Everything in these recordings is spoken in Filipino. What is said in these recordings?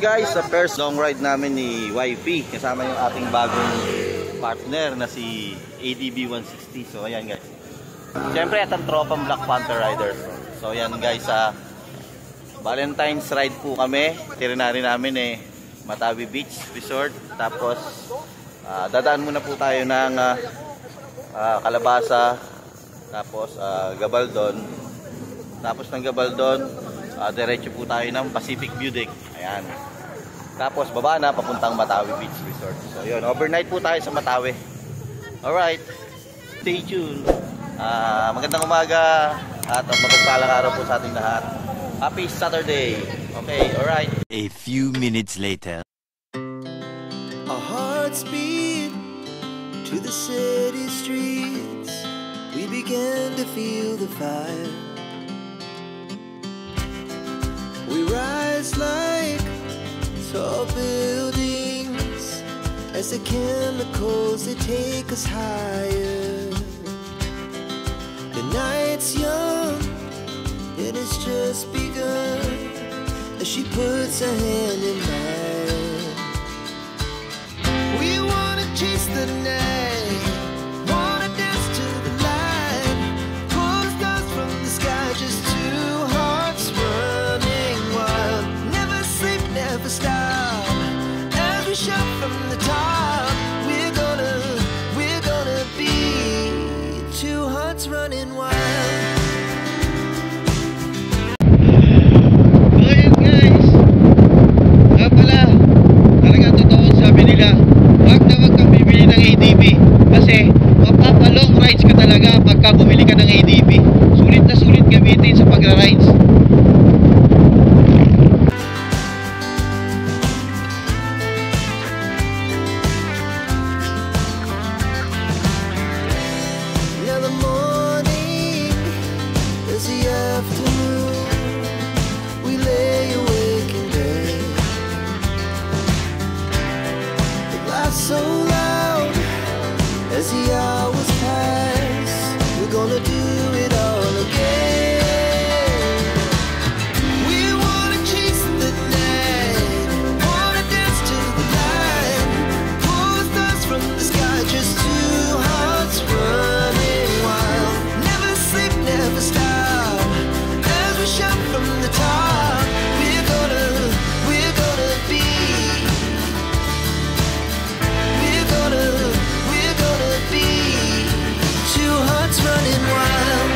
Guys, sa first long ride namin ni YP, kasama yung ating bagong partner na si ADB 160. So ayan guys, siyempre itong tropang Black Panther Riders. So ayan guys, sa Valentine's ride po kami. Itinerary namin Matawi Beach Resort. Tapos dadaan muna po tayo ng Kalabasa, tapos Gabaldon. Tapos ng Gabaldon, diretso po tayo ng Pacific View Deck. Ayan. Tapos baba na papuntang Matawi Beach Resort. So yun, overnight po tayo sa Matawi. Alright, stay tuned. Magandang umaga at mapagpalang araw po sa ating lahat. Happy Saturday. Okay, alright. A few minutes later. Our hearts beat to the city streets. We began to feel the fire. We rise like tall buildings as the chemicals, they take us higher. The night's young, it has just begun as she puts her hand in mine. We wanna chase the night, wanna dance to the light, pull the stars from the sky, just two hearts running wild. Never sleep, never stop, as we shout from the top. We're gonna be two hearts running wild. Kasi mapapalong rides ka talaga pagka bumili ka ng ADB. Sulit na sulit gamitin sa pagra-rides. Now the morning is the afternoon. We lay awake in bed. The laughs so loud as the hours pass. We're gonna do it all again. We wanna chase the night, wanna dance to the light, pull the stars from the sky, just two hearts running wild. Never sleep, never stop, as we shout from the top. We're gonna be, we're gonna be two hearts running wild.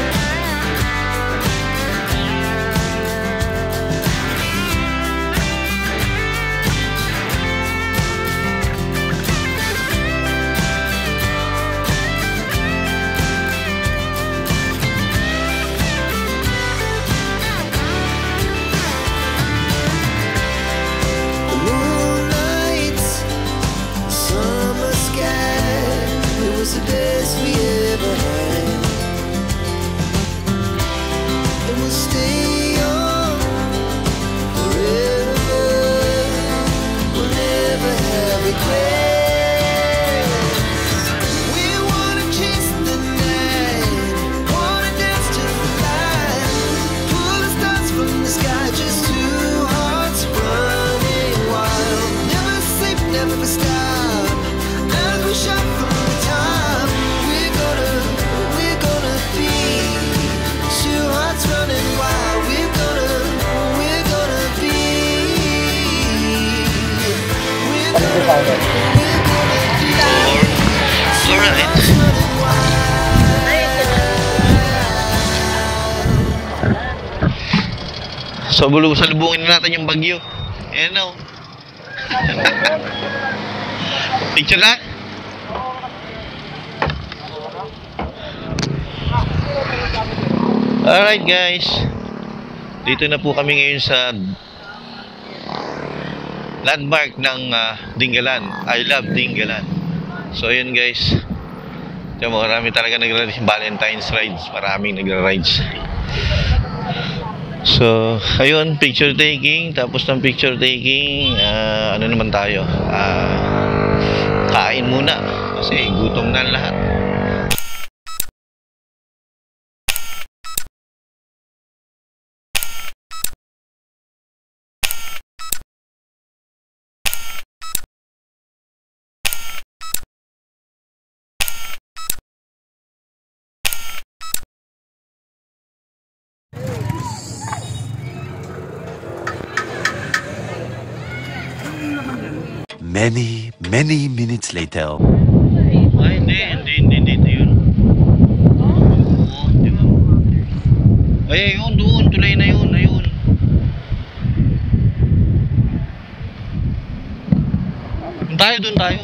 The moonlight, summer sky, it was the best we ever had. And we'll stay young forever. We'll never have regrets. We wanna chase the night, wanna dance to the light, pull the stars from the sky, just two hearts running wild. Never sleep, never stop, as we shout from the top. We're gonna be two hearts running wild. We're gonna be, we're gonna be two hearts running wild. So salubungin na natin yung bagyo. Ayan o. Picture na? Alright guys, dito na po kami ngayon sa landmark ng Dingalan. I love Dingalan. So yun guys, marami talaga nagra-rides, Valentine's rides, maraming nagra-rides. So ayun, picture taking. Tapos ng picture taking, ano naman tayo, kain muna kasi gutom na lahat. Many, many minutes later. Ay, hindi yun. Oo, di ba? Ay, yun, doon, tulay na yun, ayun. Doon tayo.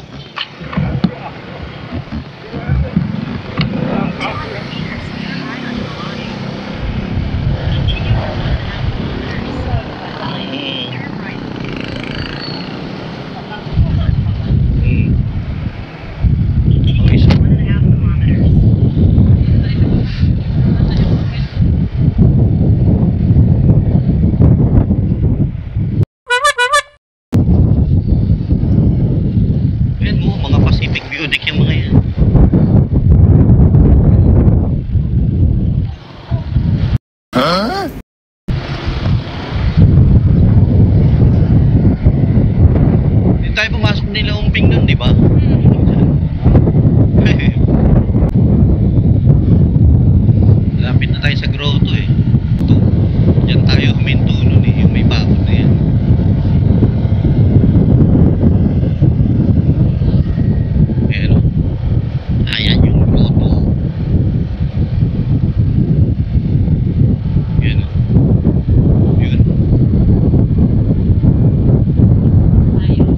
Ayan mo, mga Pacific View Deck yung mga yan. Hindi tayo pumasok nila umping nun, di ba? Lapit na tayo sa grotto eh. Ito, yan tayo huminto nun eh, yung may bakod na yan. Ayan o. Ayan yung grotto. Ayan o. Yun.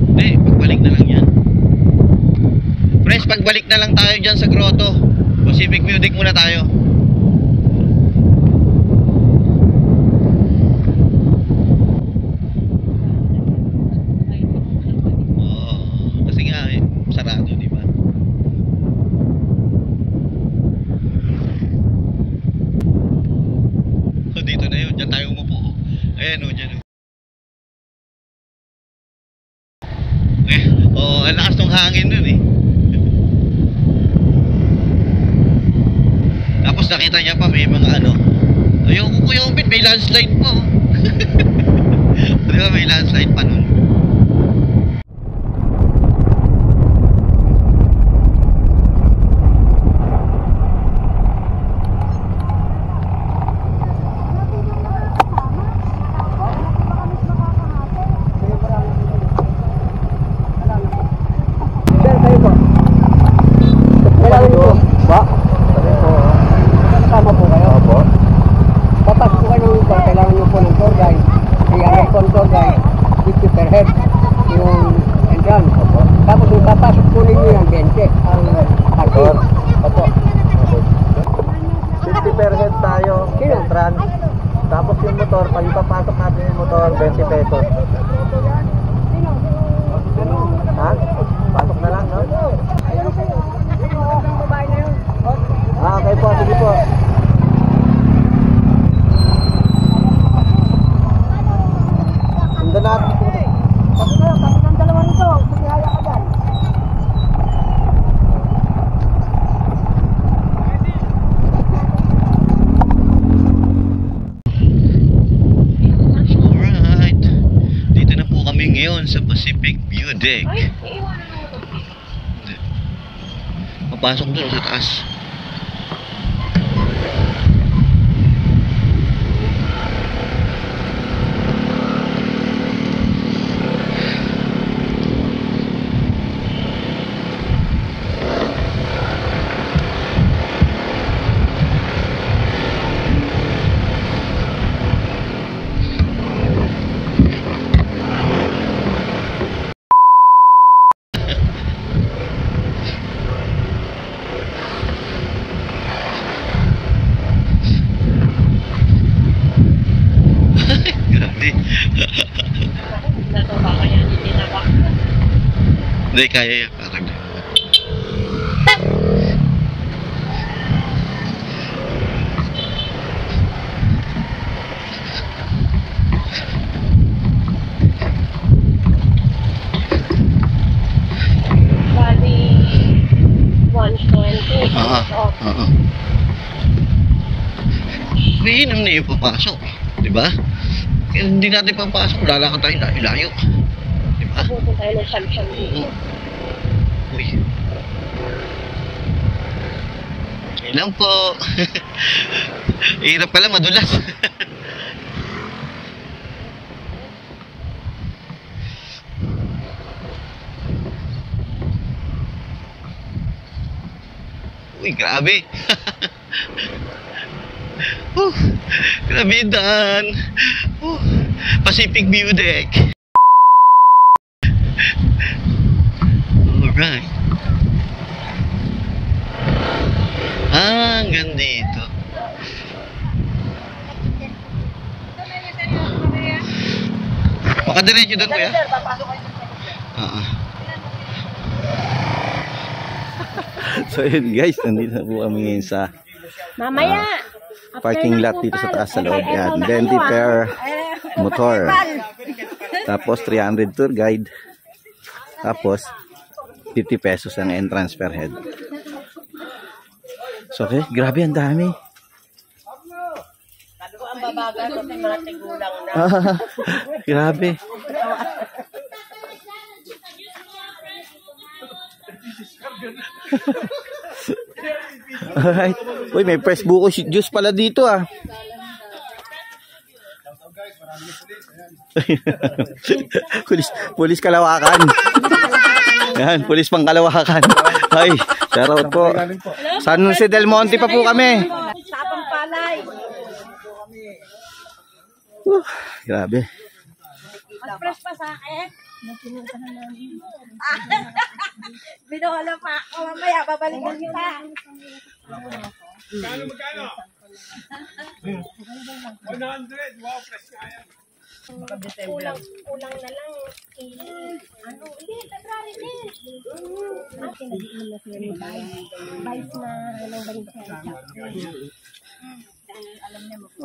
Hindi, pagbalik na lang yan. Friends, pagbalik na lang tayo dyan sa grotto. Pacific View Deck muna tayo. Kasi nga eh, sarado, di ba? So dito na yun, dyan tayo umupo. Ayan o, dyan o. Ang lakas ng hangin nun eh. Tapos nakita niya pa may mga ano. Ayoko ko yung bit, may landslide pa oh. Di ba may landslide pa nun? Tapos yung papasok po ninyo yung 20 ang parking. Opo. 50 per head tayo, entrance. Tapos yung motor, pag ipapasok natin yung motor, 20 pesos. Ha? Pasok na lang, no? Okay po, sige po. Sundan natin. Tapos ang dalawa nito, maghihaya ka dyan. Alright. Dito na po kami ngayon sa Pacific View Deck. Papasok doon sa taas. Grabe. Natuwa ko yan, hindi na ba? Hindi, kaya yan. Parang Bali, 120. Oo. Mainam na yung papasok. Diba? Kaya hindi natin papasok. Lalakad tayo ilayo. Diba? Pupunta tayo ng Shamsham dito. Uy. Ilang po. Hirap pala, madulas. Uy, grabe. Grabe yung daan. Pacific View Deck. Alright. Hanggang dito. Makadiretso doon, kuya? So yun guys, nandito na po kami ngayon sa Mamaya. parking lot dito sa taas sa loob. Yan, 20 per motor. Tapos 300 tour guide. Tapos 50 pesos ang entrance per head. So okay, grabe ang dami. Ang babaga ko may mga tigulang na. Grabe. Alright. Uy, may fresh buko juice pala dito ah. Pulis Kalawakan. Yan, pulis pang Kalawakan. Ay, shoutout po. San Jose del Monte pa po kami. Sapang palay. Grabe. Mas fresh pa sa akin. Binola pa ako mamaya. Babalikan kita. Magkano? 100. Wow, fresh kaya. Kulang na lang. Ano? Hindi, February din. Pinag-iin na sila ni Vice na anong balik sa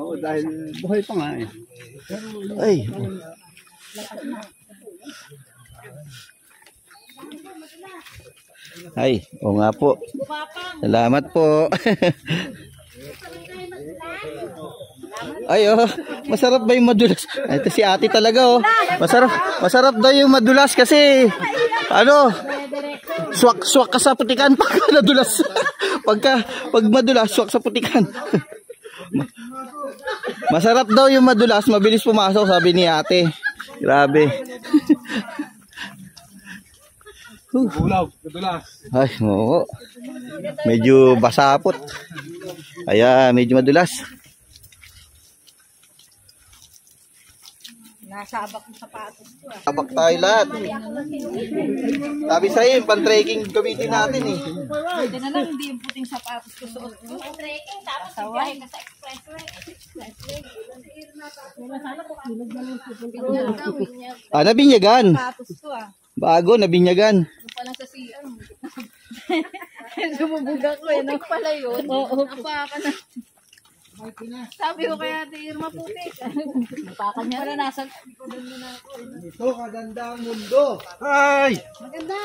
Oo, dahil buhay pa nga eh. Ay. Ay, o nga po. Salamat po. Ay, oh, masarap ba yung madulas? Ito si ate talaga, oh. Masarap daw yung madulas kasi, ano, swak ka sa putikan pag nadulas. Pag madulas, swak sa putikan. Masarap daw yung madulas, mabilis pumasok, sabi ni ate. Grabe. Ulaw, madulas. Ay, oo. Medyo basapot. Kaya medyo madulas. Nasabak ng sapatos ko ah. Sabak tayo lahat. Sabi sa'yo, yung pan-trekking gamitin natin eh. Pwede na lang, hindi yung puting sapatos ko suot ko. Trekking, tapos biyahe ka sa expressway. Sana ko kilog na yung pupunting. Nabinyagan. Sapatos ko ah. Bago, nabinyagan. Yung pala sa CR. Sumubuga ko eh. Nang pala yun. Oo. Napaka na. Sabi ko kaya Ate Irma puti. Napaka niya. Wala nasa. Ito, kaganda ang mundo. Ay! Maganda.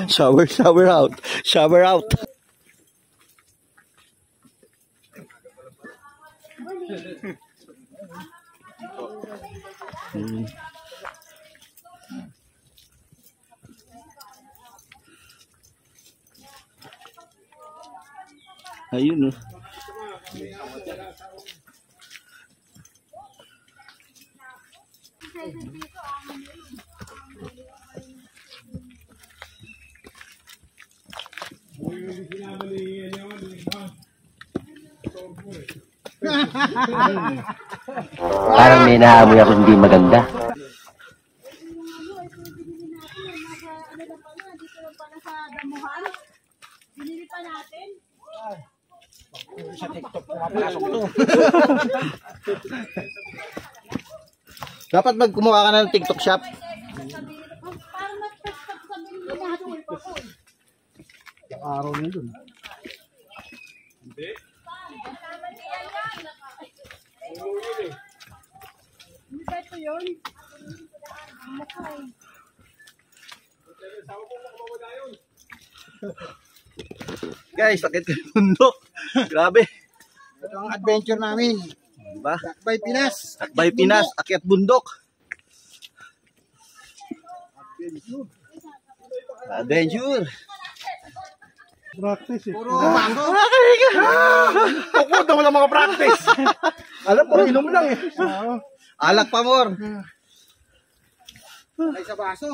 Shower out. Shower out. Ayun oh. Parang may naamoy ako hindi maganda. Dapat magkumuha ka na ng TikTok shop. Araw na dun. Guys, sakit ng bundok. Grabe. Ito ang adventure namin. Diba? Dakbay Pinas. Dakbay Pinas, akyat bundok. Adventure. Practice eh. Puro mango. Tukod na walang mga practice. Alam po, inom lang eh. Alak pa more. Ay sa baso.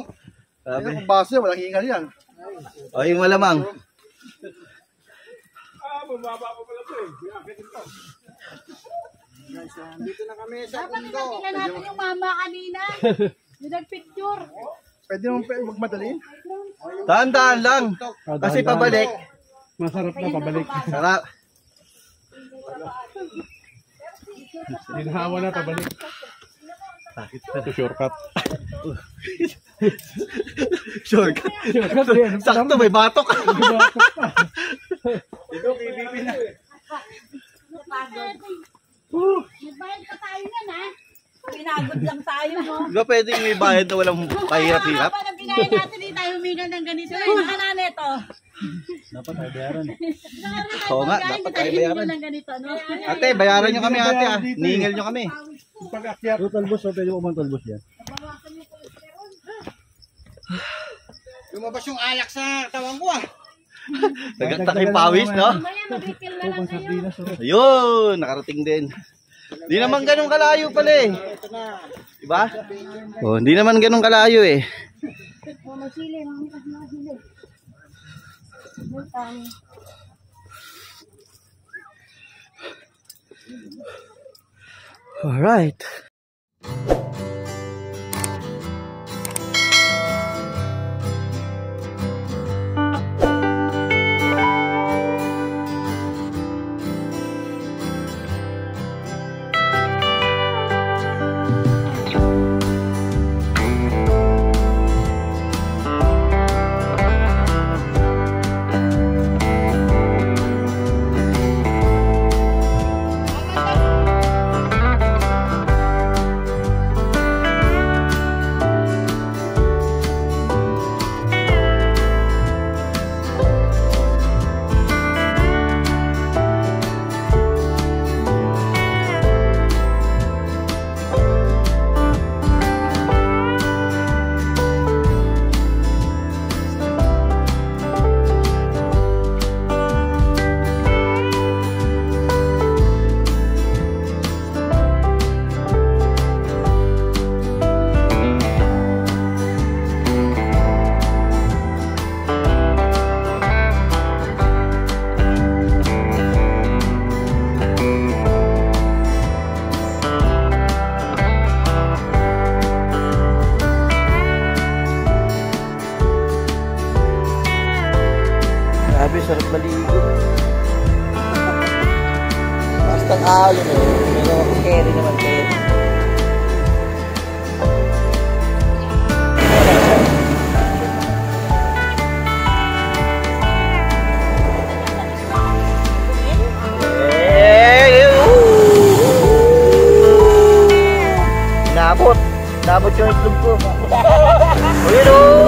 Grabe. Kung baso, walang hingal yan. O yung malamang. Dito na kami sa Dapat nilagyan natin yung mama kanina. Yung nagpicture. Pwede mong magmadali? Dahan-dahan lang. Kasi pabalik. Masarap na pabalik. Sarap. Ginhawa na pabalik. Ito shortcut. Shortcut. Sakto, may batok. Ito, PBB na. Nagbayad pa tayo yan, ha? Pinagod lang tayo, no? Diba pwedeng may bayad na walang pahirap-hirap? Kapag ang binayad natin, hindi tayo humingan ng ganito. Nakanan ito. Dapat tayo bayaran. Oo nga, dapat tayo bayaran. Ng ganito, no? Ate, bayaran nyo kami ate ah. Ningal nyo kami. Pag-akyat. Talbos, pwede mo bang talbos yan? Lumabas yung alak sa tawang ko ah. Nagagtak yung pawis, no? Mamaya, mag-refill na lang kayo. Ayun, nakarating din. Di naman ganun kalayo pala eh. Diba? Oh, hindi naman ganun kalayo eh. Masili, masili. Alright. Grabe, sarap maligo. Basta alon eh. Pero carry naman carry. Nabot yung itlog ko. Uy, no!